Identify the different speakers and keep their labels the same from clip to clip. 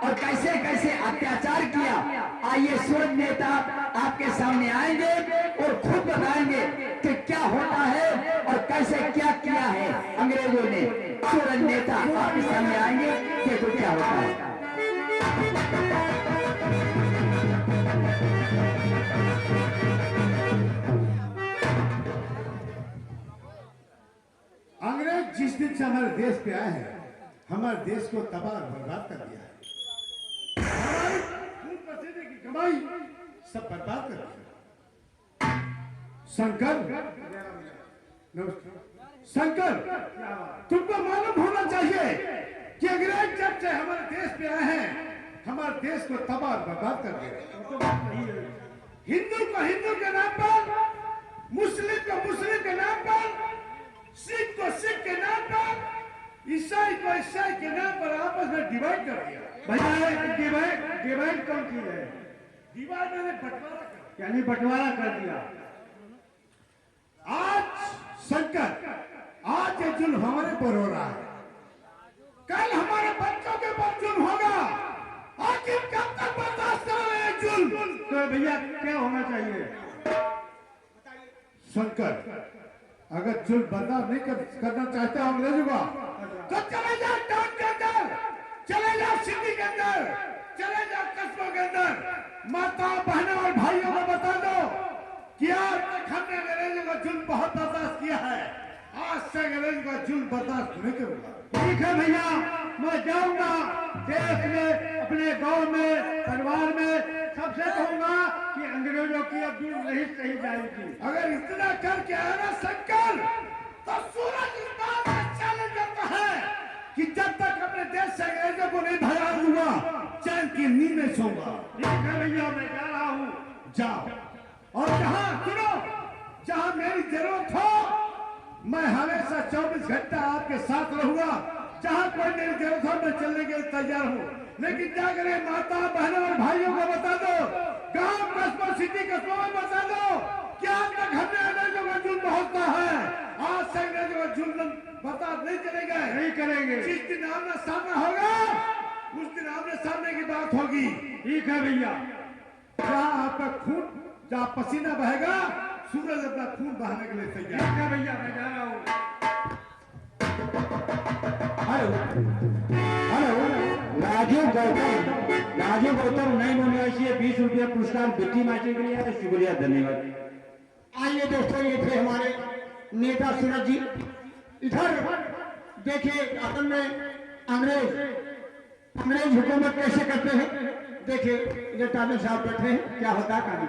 Speaker 1: और कैसे कैसे अत्याचार किया। आइए सूरज नेता आपके सामने आएंगे और खुद बताएंगे कि क्या होता है और कैसे क्या किया है अंग्रेजों ने। सूरज नेता आपके सामने आएंगे, देखो क्या होता है।
Speaker 2: अंग्रेज जिस दिन से हमारे देश पे आए हैं, हमारे देश को तबाह बर्बाद कर दिया है। हमारी खून पसीने की कमाई सब बर्बाद कर दिया। शंकर, शंकर, तुमको मालूम होना चाहिए कि अंग्रेज जब से हमारे देश पे आए हैं, हमारे देश को तबाह बर्बाद कर दिया। हिंदू को हिंदू के नाम पर, मुस्लिम को मुस्लिम के नाम पर, सिख को सिख के नाम पर, ईसाई को ईसाई के नाम पर आपस में डिवाइड कर दिया।
Speaker 3: भैया डिवाइड कौन की है?
Speaker 2: डिवाइड मैंने बंटवारा कर,
Speaker 3: यानी बंटवारा कर दिया।
Speaker 2: आज शंकर, आज ये जुल्म हमारे पर हो रहा है, कल हमारे बच्चों के पर जुल्म होगा। आखिर कब तक बर्दाश्त करेंगे जुल्म?
Speaker 3: तो भैया क्या होना चाहिए?
Speaker 2: शंकर, अगर जुल्म बर्दाश्त नहीं करना चाहते हो अंग्रेजों का, तो चले जाओ टाउन के अंदर, चले जाओ सिटी के अंदर, चले जाओ कस्बों के अंदर, माता बहनों और भाइयों को बता दो कि आज तक हमने अंग्रेजों का जुल्म बहुत बर्दाश्त किया है, आज से अंग्रेजों का जुल्म बर्दाश्त नहीं करूंगा।
Speaker 3: ठीक है भैया, मैं जाऊंगा देश में, अपने गांव में, परिवार में सबसे कहूंगा कि अंग्रेजों की अब जुल्म नहीं सही जाएगी।
Speaker 2: अगर इतना करके आया ना शंकर, तो सूरज इस बात का चैलेंज करता है कि जब तक अपने देश से अंग्रेजों को नहीं भगा दूंगा, चैन की नींद में सोऊंगा।
Speaker 3: ठीक है भैया, मैं जा रहा हूँ।
Speaker 2: जाओ, और जहां सुनो, जहां मेरी जरूरत हो, मैं हमेशा 24 घंटा आपके साथ रहूंगा। जहां कोई मेरी जरूरत हो, मैं चलने के लिए तैयार हूँ। लेकिन जाकर माता बहनों और भाइयों को बता दो, गांव कस्बों सिटी कस्बों में बता दो कि आज तक हमने अंग्रेजों का जुल्म होता है, आज से अंग्रेजों का जुल्म बर्दाश्त नहीं करेंगे,
Speaker 3: नहीं करेंगे।
Speaker 2: जिस दिन आमना सामना होगा, उस दिन आमने सामने की बात होगी।
Speaker 3: ठीक है भैया।
Speaker 2: जहाँ आपका खून, जहाँ पसीना बहेगा, सूरज अपना खून बहाने के लिए तैयार।
Speaker 3: ठीक है भैया, मैं जा रहा हूँ।
Speaker 1: हेलो हेलो, राजू गौतम नई मुनियाशी 20 रुपया पुरस्कार बेटी माची के लिए, शुक्रिया, धन्यवाद।
Speaker 4: आइए दोस्तों, ये थे हमारे नेता सूरज जी। इधर देखिए अपन में अंग्रेज हुकूमत कैसे करते हैं। देखिए इधर टाडर साहब बैठे हैं, क्या होता है कहानी।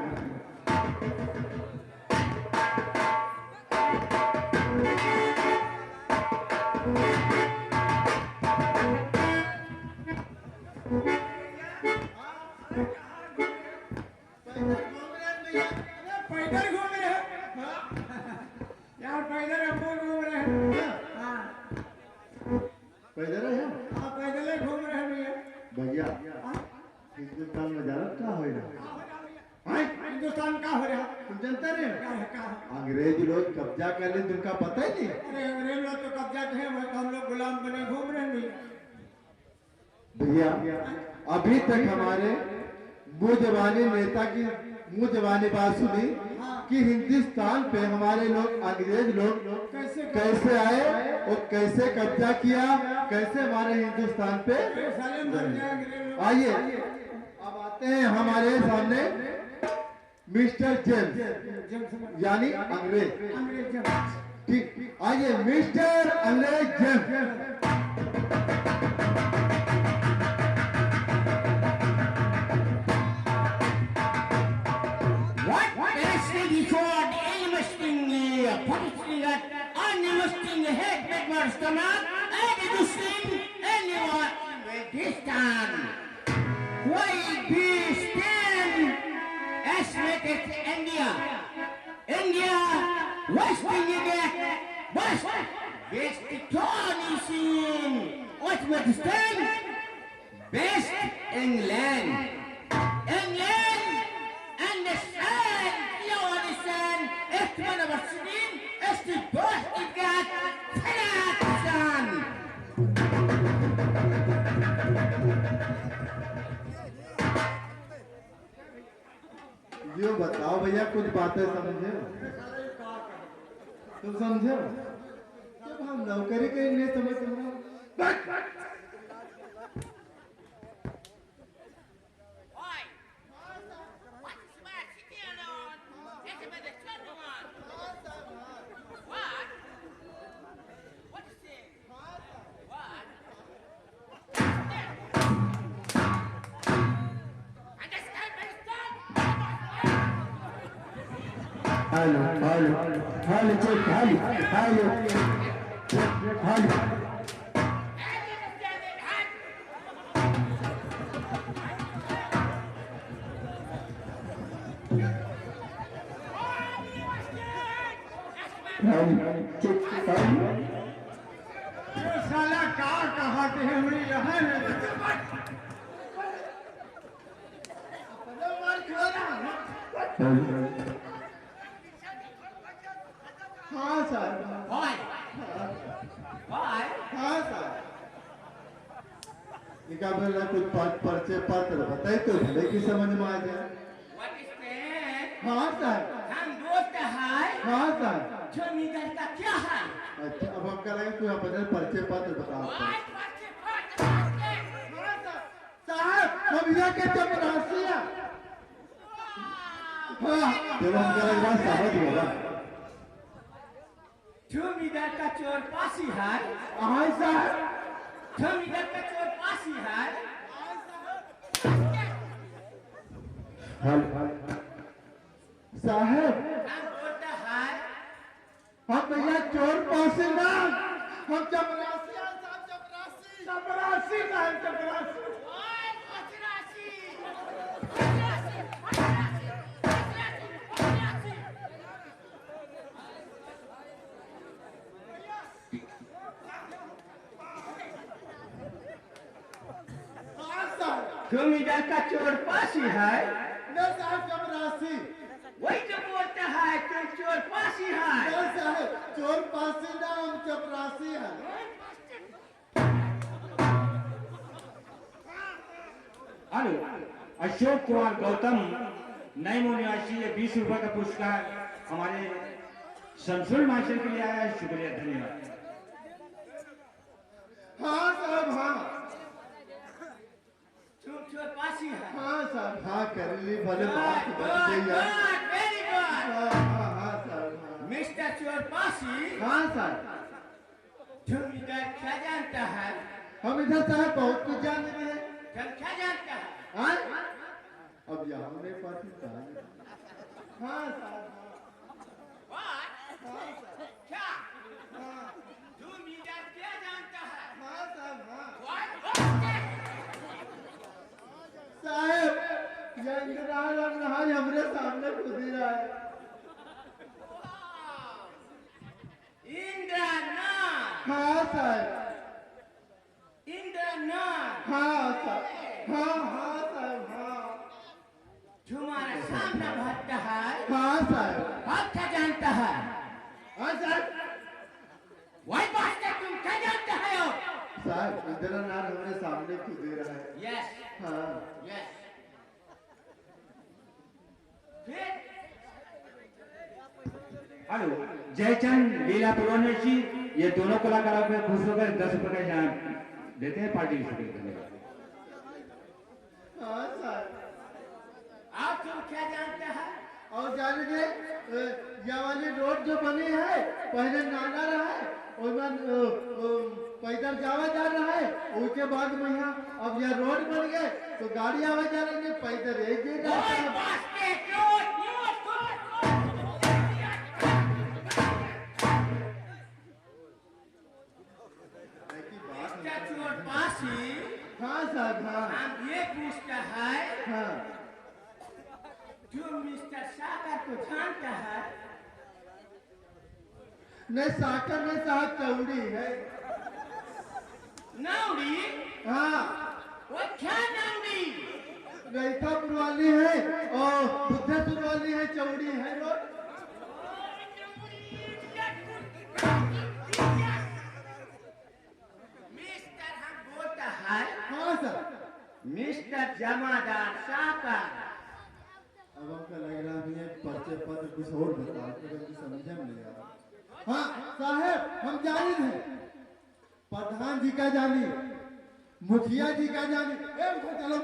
Speaker 3: पैदल घूम रहे हैं यार, पैदल हम लोग घूम रहे हैं।
Speaker 2: पैदल है
Speaker 3: हाँ, पैदल ही घूम रहे हैं भैया।
Speaker 2: भैया, हिंदुस्तान में जानत क्या हो रहा है?
Speaker 3: हिंदुस्तान का हो रहा,
Speaker 2: तुम जानते नहीं?
Speaker 3: क्या?
Speaker 2: अंग्रेज लोग कब्जा कर ले, तुमका पता ही नहीं।
Speaker 3: अरे अंग्रेज लोग तो कब्जा थे, हम लोग गुलाम बने घूम रहे हैं
Speaker 2: भैया, अभी तक हमारे मुंह जबानी नेता की मुंह जबानी बात सुनी कि हिंदुस्तान पे हमारे लोग, अंग्रेज लोग कैसे आए और कैसे कब्जा किया, कैसे हमारे हिंदुस्तान पे। आइए अब आते हैं हमारे सामने मिस्टर जेम्स, यानी अंग्रेज। ठीक, आइए मिस्टर अंग्रेज James.
Speaker 1: Stomach and to sing anyone with this time. Why be stand as with India? India, West India, West Tony scene. What would stand? Best England. England and the sun, you understand? It's one of our screen, it's the best you got.
Speaker 2: यो बताओ भैया, कुछ बातें समझे? तुम समझो? जब हम नौकरी कहीं नहीं समझ रहा।
Speaker 1: Hello hello hello check hello hello hello check hello
Speaker 3: ये साला का कहते हैं हमें यहाँ
Speaker 2: हाँ सर। हाँ सर। निका बोला कुछ पर्चे पत्र बताए तो भले की समझ में आ जाए। हाँ सर।
Speaker 5: हम दोस्त है
Speaker 2: हाँ सर।
Speaker 5: जमींदार का क्या है
Speaker 2: अच्छा, अब हम कह रहे हैं कोई अपने पर्चे पत्र बताओ। साहब हम यहाँ के चपरासी हैं। हाँ जब हम कह रहे हैं बात समझ होगा।
Speaker 5: जमींदार का चोर पासी है
Speaker 2: हाँ सर।
Speaker 5: जमींदार का चोर पासी है
Speaker 2: साहब
Speaker 5: हम बोलते हैं
Speaker 2: हम भैया चोर पासे ना, हम चपरासी हैं साहब। चपरासी चपरासी साहब चपरासी।
Speaker 5: जमींदार का चोर पासी है
Speaker 2: न साहब चपरासी।
Speaker 5: वही जो बोलता है तुम चोर पासी है
Speaker 2: न साहब चोर पासी ना, हम चपरासी हैं।
Speaker 6: हेलो, अशोक कुमार गौतम नईमो निवासी 20 रुपए का पुरस्कार हमारे शमसुल मास्टर के लिए आया है। शुक्रिया, धन्यवाद।
Speaker 2: हाँ साहब हाँ।
Speaker 5: तुम चोर पासी है
Speaker 2: हाँ साहब हाँ कर ली भले बात बन गई है।
Speaker 5: वेरी गुड
Speaker 2: हाँ हाँ हाँ साहब हाँ।
Speaker 5: मिस्टर चोर पासी
Speaker 2: हाँ सर।
Speaker 5: जमींदार क्या जानता है
Speaker 2: हम इधर साहब बहुत कुछ जान रहे हैं।
Speaker 5: तुम क्या जानता है
Speaker 2: हाँ? अब यहाँ में पासी कहाँ है? हाँ साहब
Speaker 5: What? क्या जमींदार क्या जानता है
Speaker 2: हाँ साहब हाँ।
Speaker 5: What?
Speaker 2: साहब ये इंद्रनाथ रमनहार हमरे सामने खुद ही रहा है।
Speaker 5: इंद्रनाथ
Speaker 2: हाँ साहब।
Speaker 5: इंद्रनाथ
Speaker 2: हाँ साहब हाँ हाँ साहब हाँ।
Speaker 5: तुम्हारा सामने भक्त है
Speaker 2: हाँ साहब।
Speaker 5: आप क्या जानता है
Speaker 2: हाँ साहब।
Speaker 5: वही बात है तुम क्या जानते हो
Speaker 2: साहब इंद्रनाथ हमारे सामने खुद ही रहा है।
Speaker 5: यस
Speaker 2: हाँ
Speaker 5: यस फिर
Speaker 6: हेलो, जयचंद लीला पुरोनेशी, ये दोनों कलाकारों को खुश होकर 10 रुपए का इनाम देते हैं पार्टी की। शुक्रिया, धन्यवाद।
Speaker 2: हाँ साहब।
Speaker 5: आप तुम क्या जानते हैं
Speaker 2: और जानेंगे ये वाली रोड जो बनी है पहले नाला रहा है, उसमें पैदल जावा जा रहा है, उसके बाद में यहाँ अब यह रोड बन गए तो गाड़ी आवा जा रही है, पैदल एक ही रास्ता है।
Speaker 5: मिस्टर चोर पासी
Speaker 2: हाँ साहब हाँ
Speaker 5: हम ये पूछता है
Speaker 2: हाँ।
Speaker 5: जो मिस्टर सागर को जानता है
Speaker 2: नहीं साकर में साहब चौड़ी है।
Speaker 5: नाउडी
Speaker 2: हाँ
Speaker 5: वो क्या नाउडी
Speaker 2: गैथापुर वाली है और बुद्धेश्वर वाली है, चौड़ी है रोड।
Speaker 5: मिस्टर हम बोलता है
Speaker 2: हाँ सर।
Speaker 5: मिस्टर जमादार साकर
Speaker 2: अब हमका लग रहा है पर्चे पत्र कुछ और बताओ कुछ समझे नहीं यार। हाँ साहब हम जानी हैं प्रधान जी का जानी मुखिया जी का जानी चलो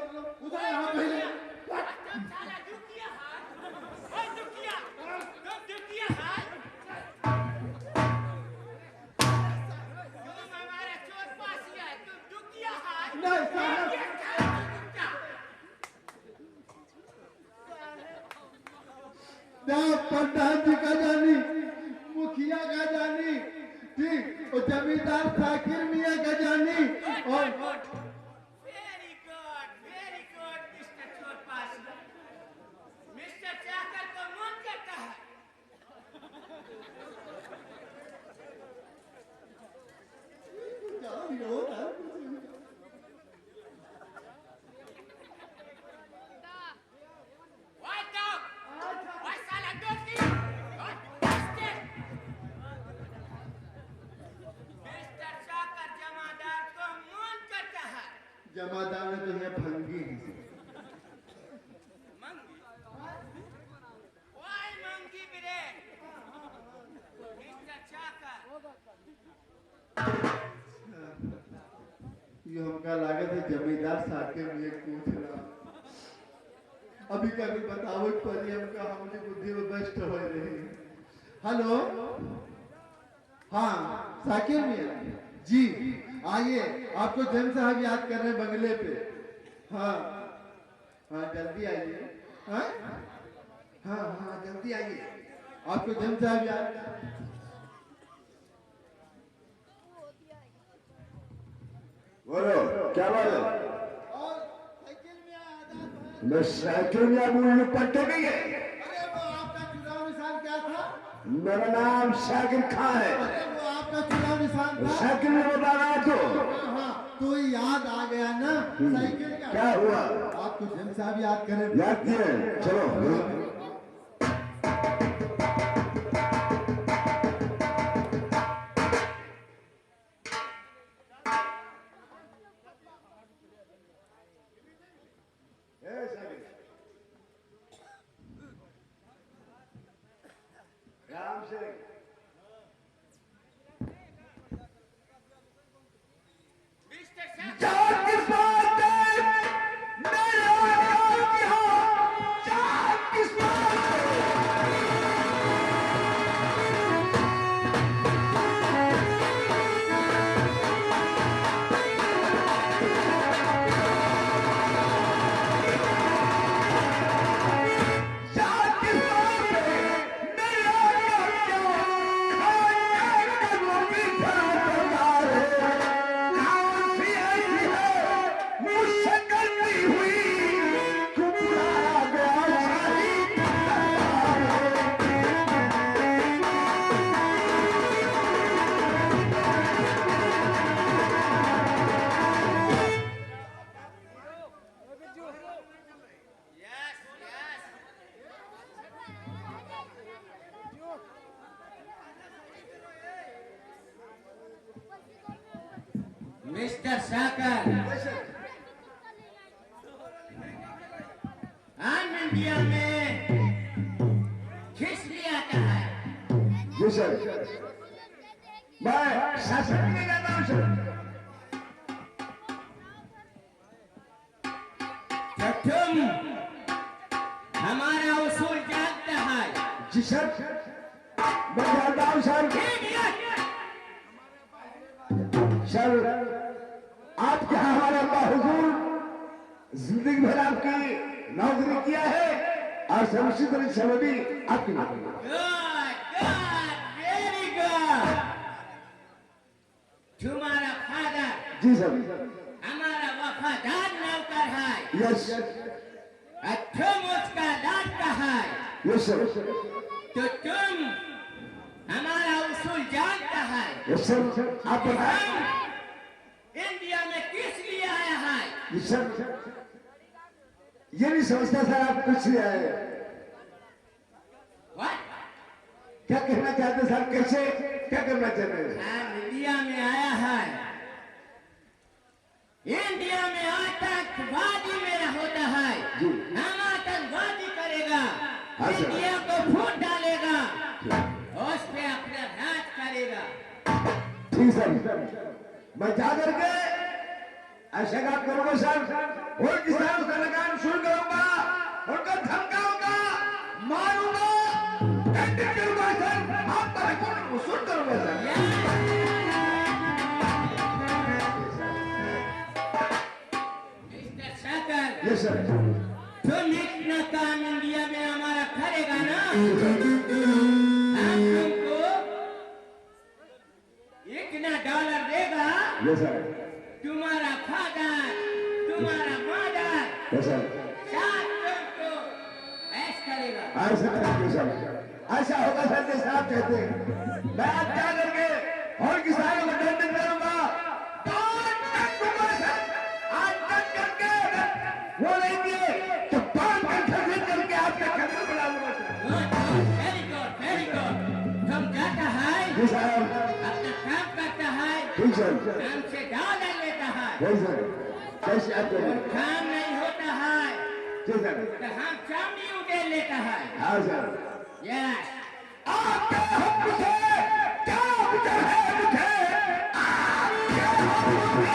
Speaker 2: उधर यहाँ पहले
Speaker 5: साला दुखिया है ओए दुखिया तुम दुखिया है तुम हमारे चोर पास है तुम दुखिया है
Speaker 2: नहीं साहब ना प्रधान जी का जानी मुखिया का जानी ठीक और जमींदार साकिर मियाँ का जानी और
Speaker 5: वेरी गुड मिस्टर चोर पास मिस्टर चाकर को मन करता है Why dog? Why साला दुखिया मिस्टर चाकर जमादार को मन करता है
Speaker 2: जमादार में तो है भंगी
Speaker 5: मंगी Why मंगी बिरे मिस्टर चाकर
Speaker 2: ये हमका लागत है जमींदार साकिर मियाँ पूछ रहा अभी कभी बताओ पर हमका हमने बुद्धि में बेस्ट हो रही हेलो हाँ साकिर मियाँ जी आइए आपको जन साहब याद कर रहे हैं बंगले पे हाँ हाँ जल्दी आइए हाँ हाँ हाँ जल्दी आइए आपको जन साहब याद
Speaker 7: बोलो क्या बात है
Speaker 2: और साइकिल में आजाद है
Speaker 7: मैं साइकिल में बोलने पट्टे गई है
Speaker 2: अरे वो आपका चुनाव निशान क्या था
Speaker 7: मेरा नाम साकिर खान है
Speaker 2: अरे वो आपका चुनाव निशान था
Speaker 7: साइकिल में बता रहा तो
Speaker 2: हाँ तो याद आ गया ना साइकिल का
Speaker 7: क्या हुआ
Speaker 2: आपको जन साहब याद करें
Speaker 7: याद किए चलो राम से
Speaker 5: मिस्टर चाकर
Speaker 1: जात किस बात है मेरे आकाश की हाँ जात किस बात है जात किस बात है मेरे आकाश की हाँ खाने का वो मीठा पगार है कौन सी ऐसी है मुझसे करती हुई चुपड़ा गया सारी तकरार है
Speaker 5: यस यस मिस्टर चाकर हम इंडिया में किस लिए आता है
Speaker 7: जी सर मैं शासन में जाता हूँ सर
Speaker 5: तो तुम हमारा उसूल जानता है
Speaker 7: जी सर मैं जानता हूँ सर सर आप क्या हमारा हुजूर जिंदगी भर आपकी नौकरी किया है और सर उसी तरह से भी आपकी नौकरी
Speaker 5: गुड वेरी गुड तुम्हारा फादर
Speaker 7: जी सर
Speaker 5: हमारा वफादार नौकर है
Speaker 7: यस
Speaker 5: और तुम उसका दाता है
Speaker 7: यस सर
Speaker 5: तो तुम हमारा उसूल जानता है
Speaker 7: यस सर आप बताएं
Speaker 5: हम इंडिया में किस लिए आया है
Speaker 7: यस सर ये नहीं समझता सर आप कुछ नहीं आए
Speaker 5: What?
Speaker 7: क्या कहना चाहते सर कैसे क्या करना चाहते हैं
Speaker 5: हम इंडिया में आया है इंडिया में आतंकवादी मेरा होता है
Speaker 7: जी।
Speaker 5: हम आतंकवादी करेगा
Speaker 7: हाँ सर।
Speaker 5: इंडिया को फूट डालेगा, उस पे अपना राज करेगा।
Speaker 7: ठीक सर, मैं जा करके ऐसा काम करूंगा सर, और किसान का लगान शुरू करूंगा, उनको धमकाऊंगा, मारूंगा, दंडित करूंगा सर, आपका रिकॉर्ड वसूल करूंगा सर।
Speaker 5: Mister शाकर,
Speaker 7: yes sir.
Speaker 5: तुम इतना काम इंडिया में हमारा करेगा ना, हम तुमको इतना डॉलर देगा,
Speaker 7: यस सर।
Speaker 5: तुम्हारा फादर, तुम्हारा मदर
Speaker 7: यस सर।
Speaker 5: साथ तुमको ऐश करेगा।
Speaker 7: ऐसा करेंगे सर, ऐसा होगा सर जैसा आप कहते हैं। मैं आज जा करके और किसानों को दंडित करूंगा, दंड दूंगा सर, आज दंड करके वो नहीं दिए तो बांध कर खरीद करके आपके खबर बना लूंगा sir.
Speaker 5: Very good, very good. तुम जाता है,
Speaker 7: जी सर।
Speaker 5: अपना काम करता है,
Speaker 7: ठीक सर।
Speaker 5: काम से डॉलर लेता है,
Speaker 7: वही सर, कैसे आप करेंगे?
Speaker 5: काम नहीं होता है
Speaker 7: जी सर।
Speaker 5: तो हम चामड़ी उड़ेल लेता है।
Speaker 7: हाँ सर।
Speaker 5: यस,
Speaker 7: आपके हुक्म से क्या गुजर है मुझे, आपके हुक्म से।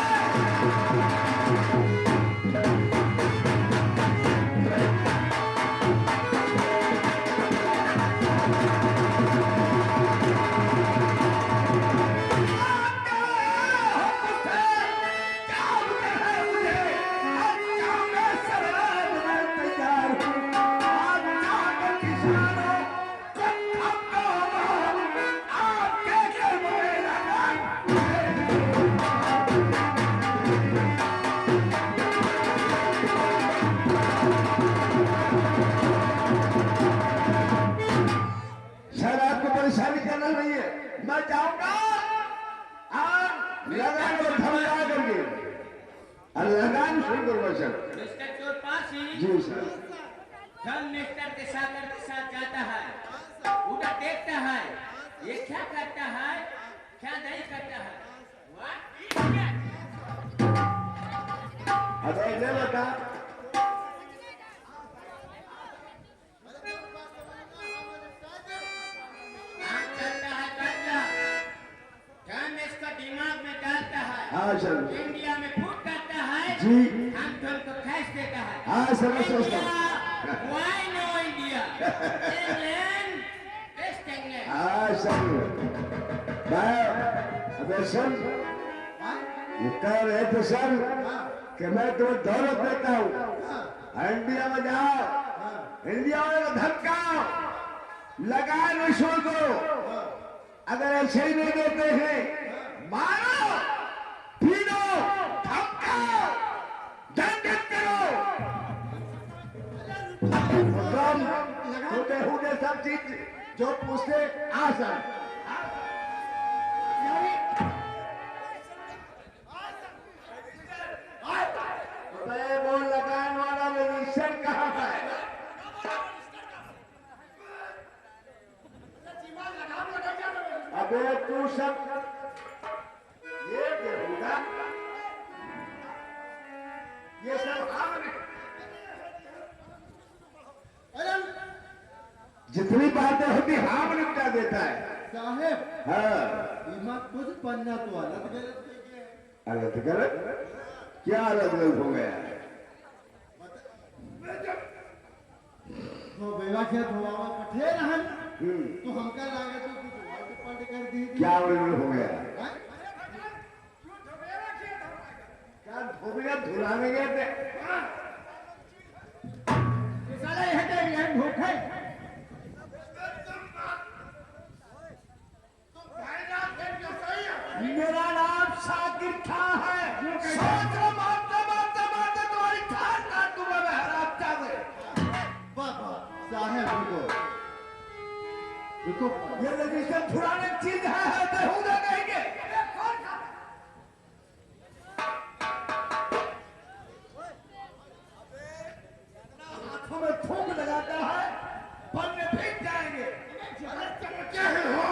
Speaker 7: सर आपको परेशानी करना नहीं है, मैं जाऊंगा और लगान को धमका करके और लगान शुरू करूंगा सर।
Speaker 5: मिस्टर चोरपासी,
Speaker 7: जी सर।
Speaker 5: हम मिस्टर के साथ जाता है, उधर देखता है, ये क्या करता है, क्या नहीं करता है। What idiot!
Speaker 7: अरे ले बता,
Speaker 5: काम करता है करता, हम इसका दिमाग में डालता है,
Speaker 7: हाँ सर।
Speaker 5: इंडिया में फूट करता है,
Speaker 7: जी।
Speaker 5: हम तुमको कैश देता है।
Speaker 7: हाँ सर, मैं समझता
Speaker 5: इंडिया,
Speaker 7: हूँ।
Speaker 5: why no India? England, West England.
Speaker 7: हाँ सर। अबे सर, ये कह रहे थे सर कि मैं तुम्हें दौलत देता हूँ, इंडिया में जाओ, इंडिया में धमकाओ, लगान वसूल करो, अगर ऐसे ही नहीं देते हैं मारो, पीनो, धमकाओ, दंडित करो। हुक्म छोटे हुए सब चीज जो पूछते आ सर। अबे वो लगान वाला रजिस्टर कहाँ है? अबे तू सब ये देखूंगा, ये सब जितनी बातें होती हाम निपटा देता है
Speaker 2: साहेब,
Speaker 7: हाँ।
Speaker 2: बीमा खुद पन्ना तो अलग गलत के है।
Speaker 7: अलग गलत क्या अलग गलत हो गया?
Speaker 2: तो बेवा के धोवा पठे रहन, तो हमका लागे तो कुछ पलट कर दी।
Speaker 7: क्या अलग हो गया?
Speaker 2: हाँ?
Speaker 7: क्या धोबिया धुलाने गए थे?
Speaker 4: साला यह तो भूखे
Speaker 7: मेरा नाम शाकिर खां है। सोच लो, मारते मारते मारते तुम्हारी खान काट दूंगा मैं, हराम जादे।
Speaker 2: बाबा साहेब रुको,
Speaker 7: ये रजिस्टर छुड़ाने की चीज है बेहुदा कहेंगे। आंखों में थूक लगाता है, पन्ने फेंक जाएंगे। चमके हो,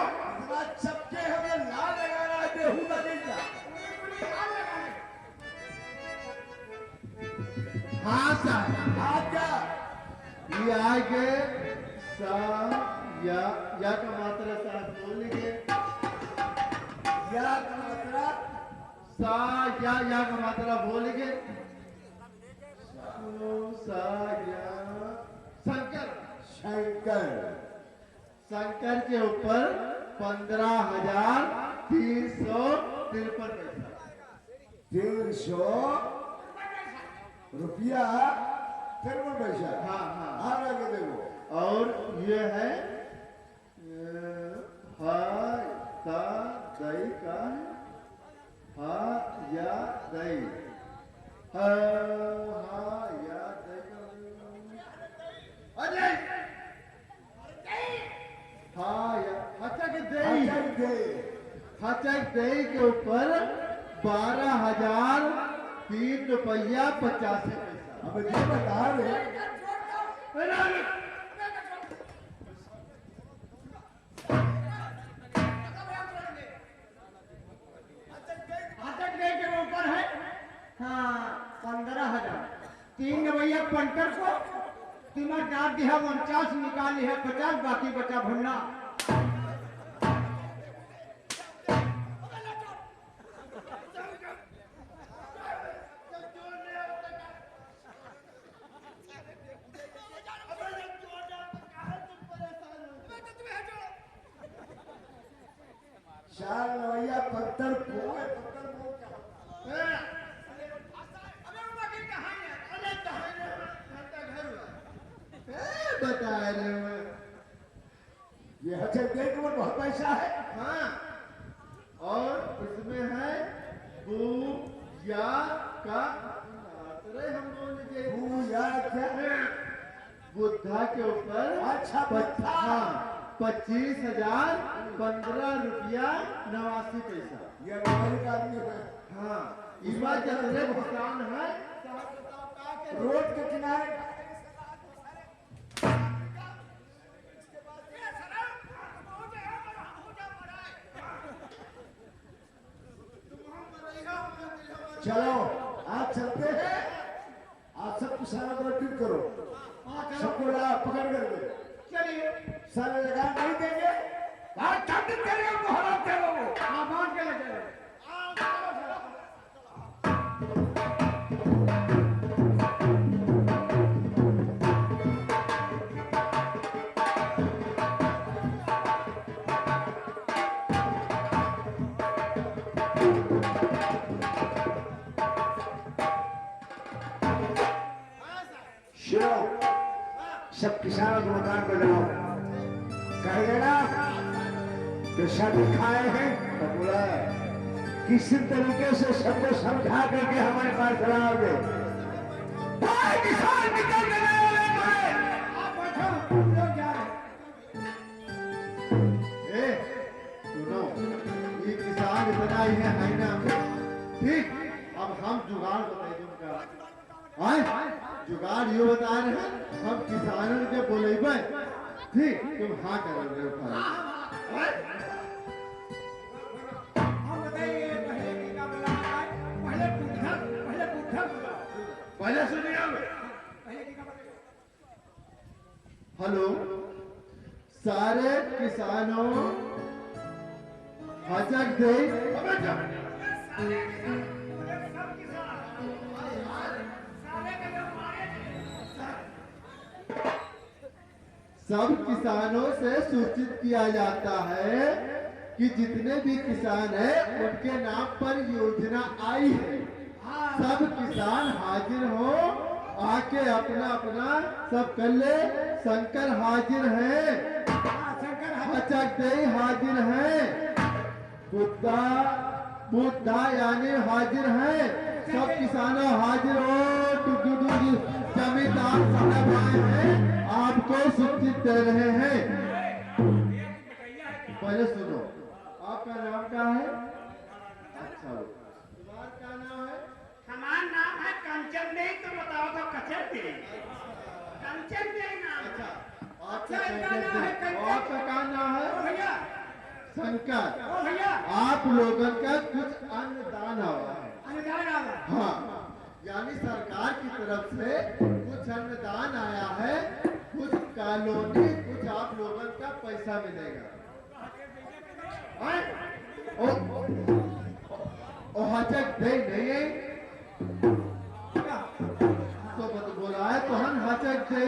Speaker 7: चमके हमें लाल लगाना है, बेहुदा नहीं जा।
Speaker 2: हाँ साहब,
Speaker 7: आप क्या
Speaker 2: ये आए के सा या का मात्रा साथ बोल लीजिए।
Speaker 7: या का मतलब
Speaker 2: सा या का मात्रा बोल लीजिए। सा या शंकर
Speaker 7: शंकर।
Speaker 2: शंकर के ऊपर 15,353 पैसा।
Speaker 7: 300 रुपया 53 पैसा।
Speaker 2: हाँ हाँ।
Speaker 7: आगे देखो।
Speaker 2: और ये है हा ता दई का हा या दई हा या दई का अजय हा या हचक दई हचक दई के ऊपर 12,003 रुपया 85 पैसा।
Speaker 7: अब ये बता रहे
Speaker 4: हाथक डे के ऊपर है हाँ 15,000। 3 भैया पंटर को तीमर डाल दिया 49 निकाली है 50 बाकी बचा भुन्ना।
Speaker 7: शाल नवैया पत्थर
Speaker 2: बता रहे हो
Speaker 7: ये हचक दे के ऊपर बहुत पैसा है।
Speaker 2: हाँ और इसमें है बू या का मात्रा हम बोल लीजिए।
Speaker 7: या क्या
Speaker 2: बुद्धा के ऊपर
Speaker 7: अच्छा, बुद्धा।
Speaker 2: 25,015 रुपया 89 पैसा।
Speaker 7: ये अमेरिका का आदमी है।
Speaker 2: हाँ इस बार जितने किसान है
Speaker 7: रोड के किनारे चलो आज चलते हैं। आप सब किसानों को ट्रीट करो। सबको पकड़ कर दो।
Speaker 4: चलिए
Speaker 7: सारे लगान नहीं देंगे।
Speaker 4: हाँ बांध के लगे
Speaker 7: सब किसानों को मकान पर जाओ। कह देना कि सब खाए हैं तो बोला किसी तरीके से सबको समझा करके हमारे पास चलाओगे। किसान निकल के
Speaker 2: सुनो ये किसान इतना ही है ना ठीक। अब हम जुगाड़ बताइए उनका जुगाड़ ये बता रहे हैं हम किसानों के बोले ठीक तुम हाँ कर रहे हो।
Speaker 4: हम बताइए पहले की का बोला है पहले पुट्ठा
Speaker 2: पहले सुनिए
Speaker 4: पहले की का बोला
Speaker 2: हेलो सारे किसानों हजक दे सब किसानों से सूचित किया जाता है कि जितने भी किसान हैं उनके नाम पर योजना आई है। सब किसान हाजिर हो आके अपना अपना सब कर ले। शंकर हाजिर है, हचक दे हाजिर है, बुद्धा यानी हाजिर है। सब किसानों हाजिर हो। जमींदार साहब आए हैं आपको सूचित दे रहे हैं। पहले सुनो आपका नाम क्या है? अच्छा तुम्हारा क्या नाम है?
Speaker 4: हमारा नाम है कंचन नहीं तो बताओ तो कचर दे कंचन दे नाम।
Speaker 2: अच्छा
Speaker 4: अच्छा इनका नाम है कंचन।
Speaker 2: आपका क्या नाम है?
Speaker 4: भैया
Speaker 2: शंकर।
Speaker 4: ओ भैया
Speaker 2: आप लोगों का कुछ अन्नदान हुआ है।
Speaker 4: अनुदान आवा
Speaker 2: हाँ यानी सरकार की तरफ से कुछ अन्नदान आया है। कुछ कॉलोनी कुछ पैसा मिलेगा। ओ हचक दे नहीं है तो बत बोला है तो हम हचक दे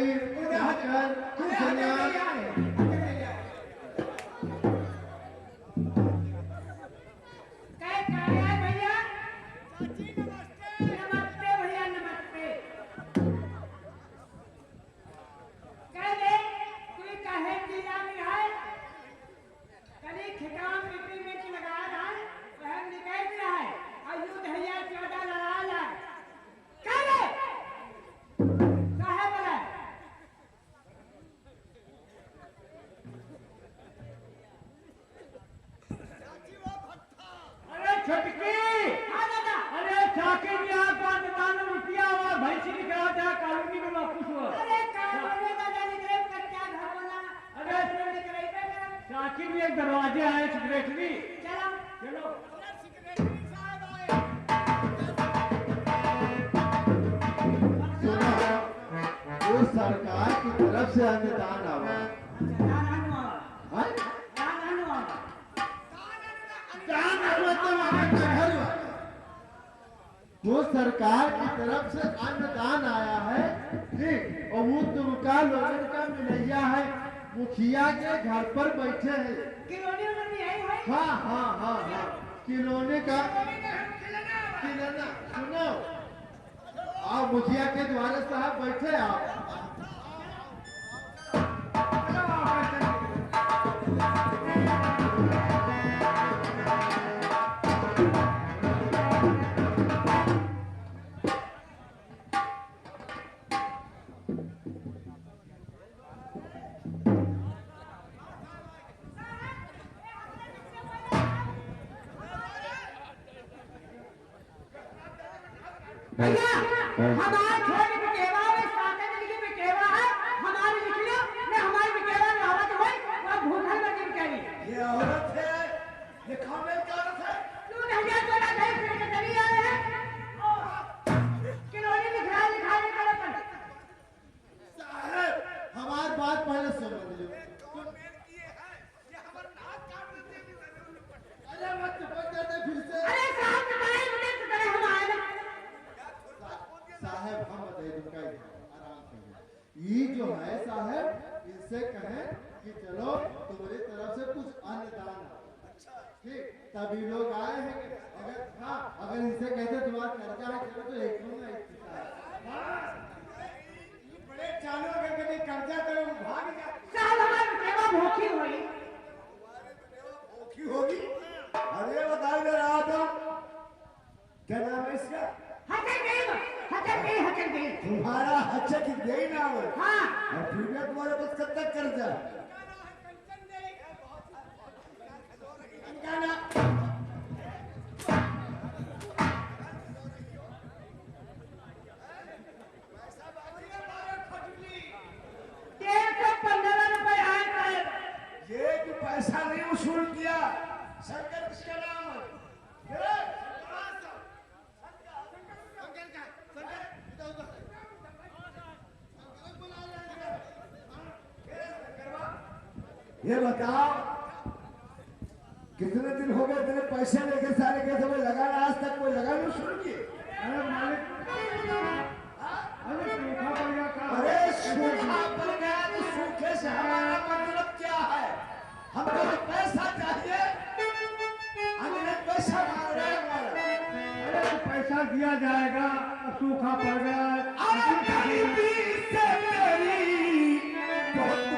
Speaker 2: कर
Speaker 3: दरवाजे आए सेक्रेटरी। चलो
Speaker 2: वो सरकार की तरफ से अनुदान आवा वो सरकार की तरफ से अनुदान आया है ठीक। और वो तुमका लोगन का मिलैया है मुखिया के घर पर बैठे हैं। हाँ हाँ हाँ हाँ खिलौने का खिलौना सुनो आप मुखिया के द्वारा साहब बैठे आप
Speaker 1: भैया हमारे छोटे बिकेवा में साकत लिखी बिकेवा है हमारी लिखियो मैं हमारी बिकेवा में औरत हुई वो भूखल में बिकेवी
Speaker 7: ये औरत है, ये कामेल की औरत है।
Speaker 1: तू नहीं जा तो ना कहीं फिर के चली आए हैं किलोनी लिखाई करे पर
Speaker 2: साहब हमारी बात पहले सुन लीजिए। अरे मत चुप जाते फिर से।
Speaker 1: अरे साहब बताइए मुझे तो करे हम आए ना
Speaker 2: साहब हम बताइए तुमका आराम से ये जो है साहब इनसे कहें कि चलो तुम्हारी तरफ से कुछ अन्नदान ठीक तभी लोग आए हैं। अगर हाँ अगर इनसे कहते तुम्हारा कर्जा है चलो तो एक
Speaker 4: बड़े चालू अगर कभी कर्जा तो भाग जा
Speaker 1: साहब हमारी बिकेवा भूखी हुई
Speaker 7: भूखी होगी। अरे बताओ मैं रहा था क्या नाम है इसका?
Speaker 1: हचक गई
Speaker 7: तुम्हारा हचक दे ना हो।
Speaker 1: हाँ
Speaker 7: और फिर भी तुम्हारे पास कब तक कर्जा? ये कि पैसा नहीं वसूल किया शंकर किसका नाम है? ये बताओ कितने दिन हो गए तेरे पैसे लेके सारे कैसे कोई लगाना आज तक कोई लगाना शुरू किए?
Speaker 3: अरे मालिक अरे सूखा पड़ गया का
Speaker 7: अरे सूखा पड़ गया तो सूखे से हमारा मतलब क्या है? हमको तो पैसा चाहिए। अंग्रेज पैसा मांग रहे हैं हमारा।
Speaker 3: अरे पैसा दिया जाएगा सूखा पड़ गया
Speaker 7: अरे गरीबी से मेरी बहुत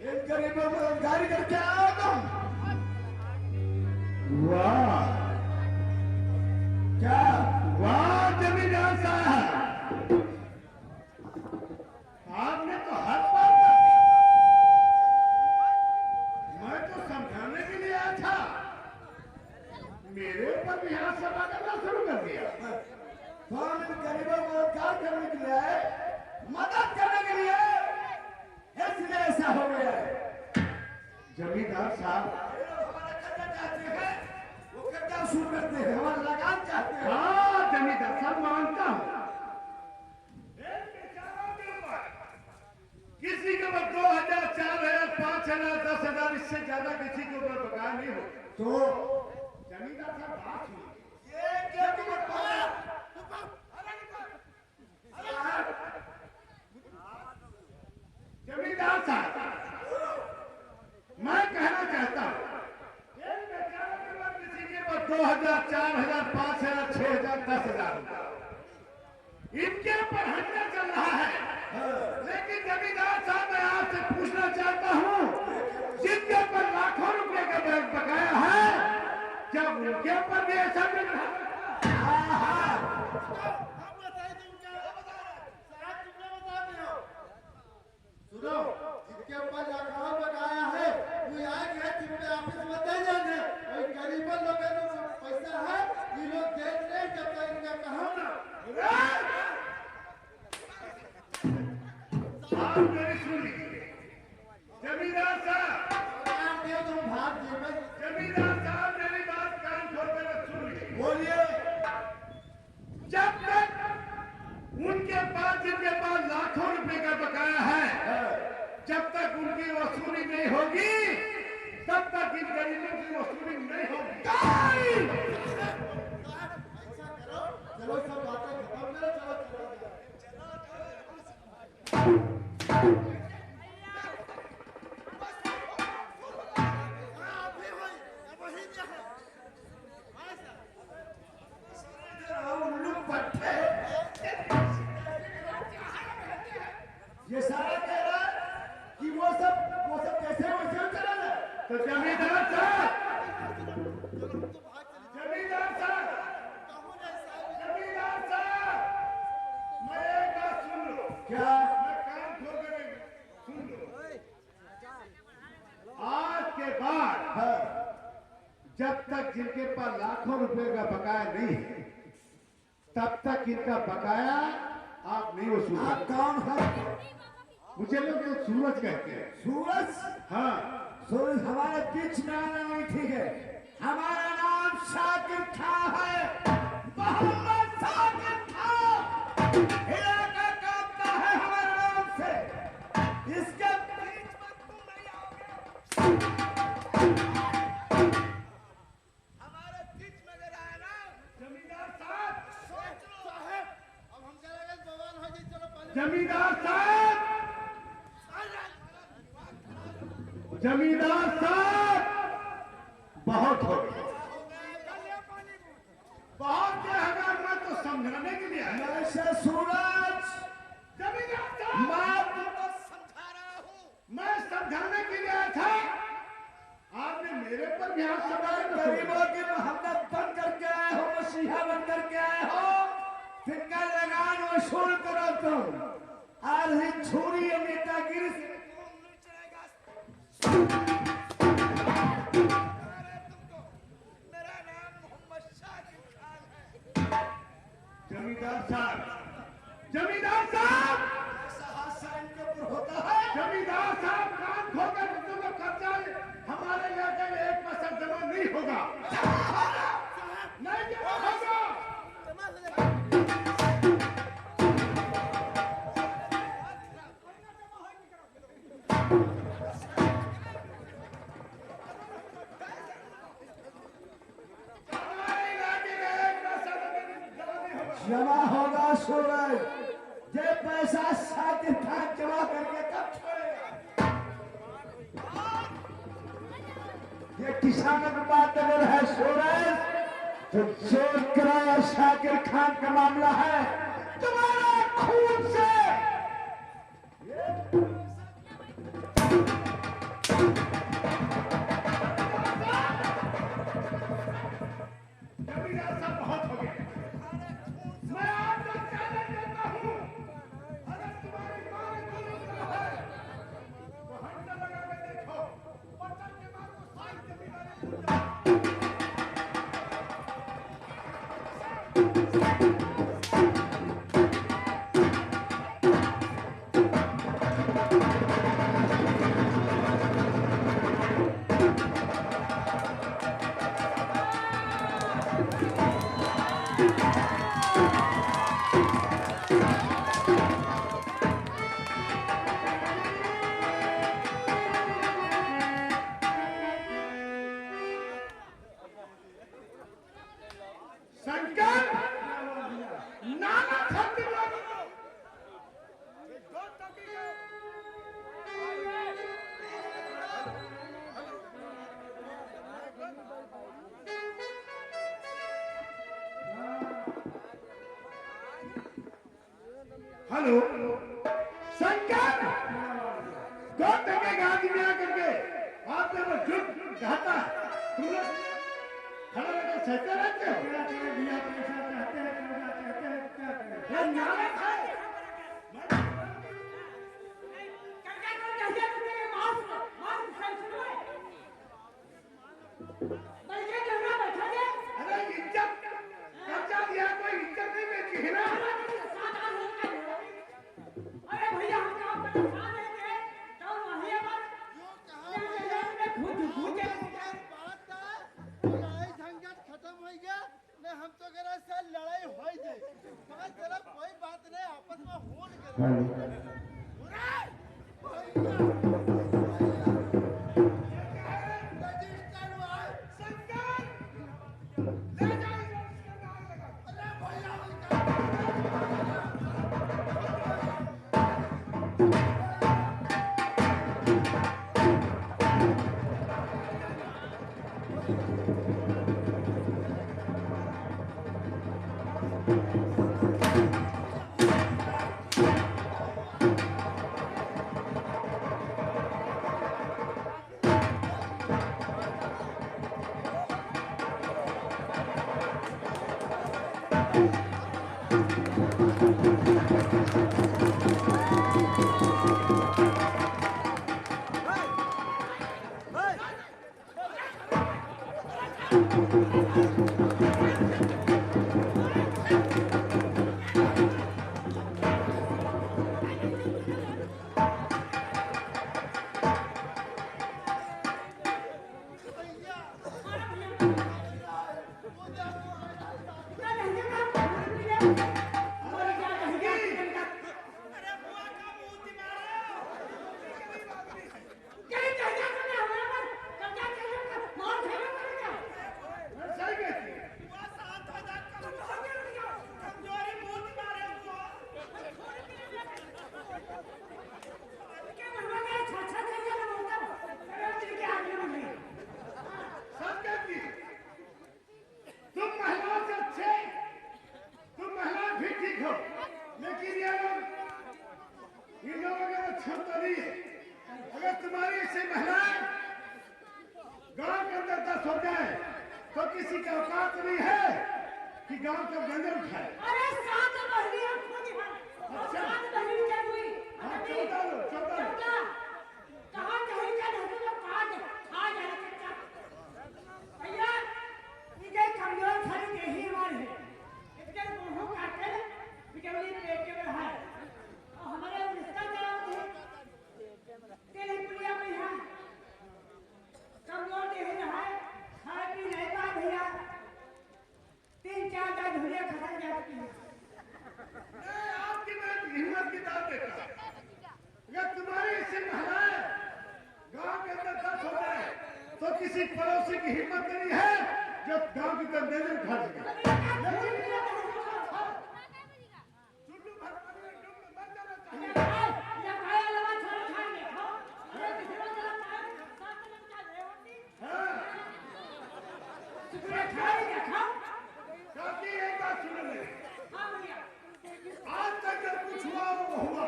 Speaker 7: इन गरीबों को रोजगारी करके आओ तुम। वाह क्या
Speaker 3: वाह जमींदार साहब, आपने तो हद पार कर दी। मैं तो समझाने के लिए आया था, मेरे ऊपर भी हाथ सभा करना शुरू कर दिया।
Speaker 7: तो हम इन गरीबों को रोजगार करने के लिए आए, मदद करने के लिए, इसलिए ऐसा हो गया है।
Speaker 3: जमींदार साहब,
Speaker 7: हमारा कर्जा चाहते हैं, वो कर्जा वसूल करते हैं, हमारा लगान चाहते हैं।
Speaker 3: हाँ जमींदार साहब, मानता हूँ। इन बेचारों के ऊपर किसी के ऊपर 2000, 4000, 5000, 10,000 इससे ज्यादा किसी के ऊपर बकाया नहीं हो।
Speaker 7: तो
Speaker 3: जमींदार साहब बात सुनिए।
Speaker 7: ये क्या तुम्हें पाया?
Speaker 3: जमींदार साहब, मैं कहना चाहता हूँ, इन बेचारों के ऊपर किसी के ऊपर 2000, 4000, 5000, 6000, 10,000 रुपया इनके ऊपर हत्या चल रहा है। लेकिन जमींदार साहब, मैं आपसे पूछना चाहता हूँ, जिनके ऊपर लाखों रुपए का बकाया है, जब उनके ऊपर भी ऐसा मिल रहा है?
Speaker 2: सुनो, जिनके ऊपर लखनऊ बकाया है वो आएंगे, जिनके ऑफिस में दे देंगे। और गरीबों लोगों को पैसा है, ये लोग देख रहे हैं, जब तक इनका कहो ना।
Speaker 3: आप मेरी सुन लीजिए जमींदार साहब,
Speaker 2: आप दे दो भाग दे भाई।
Speaker 3: जमींदार साहब, मेरी बात कान खोलकर सुन लीजिए।
Speaker 7: बोलिए।
Speaker 3: जब तक उनके पास, जिनके पास लाखों रुपए का बकाया है, जब तक उनकी वसूली नहीं होगी, तब तक इन गरीबों की वसूली नहीं होगी।
Speaker 2: चलो सब बातें खत्म करो,
Speaker 7: उल्लू पट्टे ये सारा कह रहा है कि वो सब कैसे वैसे चला है।
Speaker 3: तो जमींदार साहब, जमींदार साहब, जमींदार साहब, मैं एक बात सुन लो।
Speaker 7: क्या?
Speaker 3: मैं कान खोल कर सुन लो। आज के बाद जब तक जिनके पास लाखों रुपए का बकाया नहीं है, तब तक इनका बकाया आप नहीं वसूल
Speaker 7: आप
Speaker 3: सकते।
Speaker 7: कौन है?
Speaker 3: मुझे लोग ये सूरज कहते हैं।
Speaker 7: सूरज?
Speaker 3: हाँ,
Speaker 7: सूरज हमारे बीच में आना नहीं ठीक है। हमारा नाम शाकिर खां है, मोहम्मद शाकिर खां। इलाका कांपता है हमारे नाम से। इसके बीच में तुम नहीं आओगे। हमारे बीच में अगर आए ना,
Speaker 3: जमींदार साहब,
Speaker 7: सोच लो है।
Speaker 2: अब हम चले गए भगवान हो जी, चलो पहले।
Speaker 3: जमींदार साहब, जमींदार साहब, बहुत हो गया, बहुत है। अगर मैं तो समझाने के लिए आया।
Speaker 7: ऐसे सूरज,
Speaker 3: जमींदार साहब,
Speaker 7: मैं तुमको समझा रहा हूँ।
Speaker 3: मैं समझाने के लिए आया था, आपने मेरे पर भी हाथ सवार कर
Speaker 7: गरीबों की मोहब्बत बन करके आए हो, मसीहा बन करके आए हो, जिनका लगान वसूल करो तुम। आज ही छुरी और नेतागिरी से तुम नहीं चलेगा। मेरा नाम मोहम्मद शाकिर खान है।
Speaker 3: जमींदार साहब, जमींदार साहब,
Speaker 7: ऐसा हादसा इनके ऊपर होता है।
Speaker 3: जमींदार साहब, कान खोलकर तुमको कब्जा हमारे इलाके में 1% जमा नहीं होगा, नहीं जमा होगा।
Speaker 7: जमा होगा सूरज, ये पैसा साकिर खान जमा करके तब छोड़ेगा। ये किसानों की बात अगर है सूरज, तो जो किराया शाकिर खान का मामला है तुम्हारा खून से।
Speaker 3: जमींदार साहब बहुत हो गए। मैं आपको चैलेंज देता हूँ, अगर तुम्हारी मांग पूरी है तो हंडा लगा के देखो, पटन के बाद वो सारी जमींदारी लूट जाओ। शंकर नाना खंड हेलो शंकर, कौन देखेगा आदमी आकर के आपने वो झूठ कहता है, तुम लोग खड़ा रहकर सहते रहते हो। ये नाटक है। अरे इज्जत कर्जा दिया, कोई इज्जत नहीं बेची है ना।
Speaker 2: हम तो कह रहे से लड़ाई हो जाए, मगर तेरा कोई बात नहीं, आपस में होन कर अगर तुम्हारी ऐसी महिलाएं गांव के अंदर 10 हो जाए तो किसी का औकात नहीं है कि गांव का गंदर उठाए।
Speaker 8: अरे सात बहनी
Speaker 3: अच्छा।
Speaker 8: सात बहनी क्या हुई?
Speaker 3: हाँ, 14 लो, 14 लो।
Speaker 8: कहाँ कहीं का नहीं तो काट खा जाने का भैया इधर कमजोर खड़ी देही मार है इधर मुंह काटे बिजली पेट के बढ़ा है और हमारे रिश्ता क्या होती है तेरे पुलिया भैया कमजोर देही रहा है खाए पी नहीं पा भैया 3-4 दिन धुलिया खत्म जाती है।
Speaker 3: आपकी मैं हिम्मत की बात देता हूं। अगर तुम्हारी ऐसी महिलाएं गांव के अंदर 10 हो जाए तो किसी पड़ोसी की हिम्मत नहीं है जो गांव की तरफ नजर उठा सके।
Speaker 8: पूरा खाई देखा
Speaker 3: काकी एक बात सुन ले,
Speaker 8: हाँ भैया
Speaker 3: आज तक जब कुछ हुआ वो हुआ।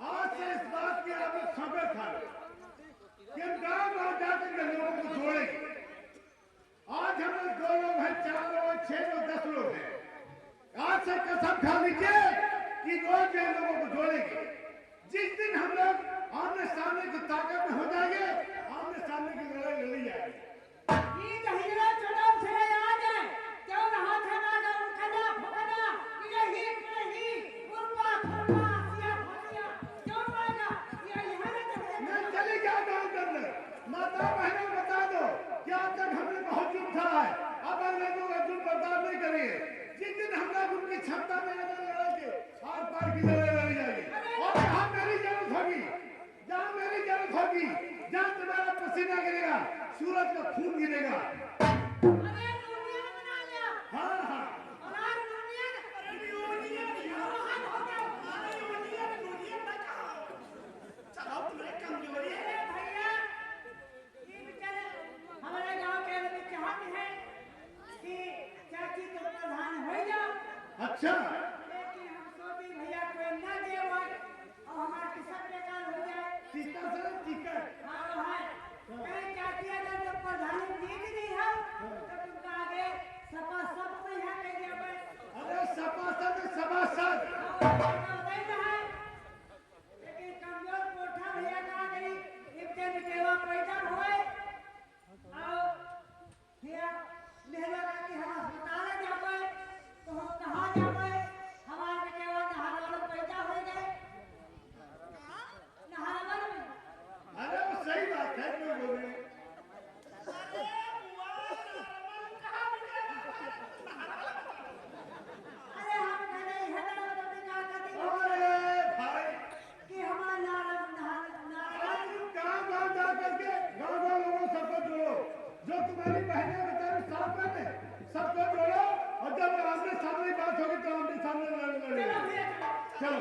Speaker 3: आज से इस बात की आप लोग खबर था कि हम गाँव जाकर के लोगों को जोड़ेंगे। आज हम लोग 2 लोग हैं, 4 लोग हैं, 6 लोग, 10 लोग हैं। आज से कसम खा लीजिए कि रोज इन लोगों को जोड़ेंगे। जिस दिन हम लोग आमने सामने की ताकत में हो जाएंगे, आमने सामने की लड़ाई लड़ी जाएगी।
Speaker 8: ये कहिरा चुनाव से आ जाए क्यों रहा था ना उठना फकना नहीं गुरबा फरमा सिया फसिया क्यों पाएगा ये यहाँ ना
Speaker 3: मैं चले गया गाँव के अंदर, माता बहनों बता दो कि आज तक हमने बहुत जुट था है, अब अंग्रेजों का जुट बर्दाश्त नहीं करेंगे। जिस दिन हम लोग उनकी क्षमता में आकर लड़ेंगे, आर पार की लड़ाई लड़ी जाएगी। और जहाँ मेरी जरूरत होगी, जहाँ मेरी जरूरत होगी, जहाँ तुम्हारा पसीना गिरेगा, सूरज का खून गिरेगा।
Speaker 8: अरे यूनियन बना लिया
Speaker 3: हाँ हाँ
Speaker 8: और यूनियन हाथ हो गया यूनियन बचाओ चलो तुम्हें कमजोरी है भैया। ये बेचारे हमारे गांव के लोग चाहते हैं कि चाची तो प्रधान हो जाओ,
Speaker 3: अच्छा
Speaker 8: लेकिन हम सोचे भैया कोई ना दे और हमारा किसान बेकार हो जाए।
Speaker 3: टीका से टिकट
Speaker 8: हाँ है कहीं चाची अगर जो प्रधान जीत नहीं है तो तुमका आगे सपा सब में है कह दिया बस
Speaker 3: अरे सपासद सभासद
Speaker 8: लेकिन कमजोर कोठा भैया कहा गई इतने बेवा पैदा हुए और भैया नेहरू का कि हम अस्पताल जावे तो हम कहाँ जावे हमारे बेवा नहार पैदा हो गए नहार में
Speaker 3: अरे वो सही बात है, क्यों बोल रहे हैं?
Speaker 8: अरे हम कहे हटो तो क्या करते
Speaker 3: अरे भाई
Speaker 8: कि हमारा नारा
Speaker 3: आज तुम गाँव जा करके गाँव लोगों सबको जोड़ो, जो तुम्हारी बहनें बेचारे साथ में थे सबको जोड़ो, और जब आमने सामने बात होगी तो आमने सामने लड़ेंगे।
Speaker 8: चलो भैया चलो
Speaker 3: चलो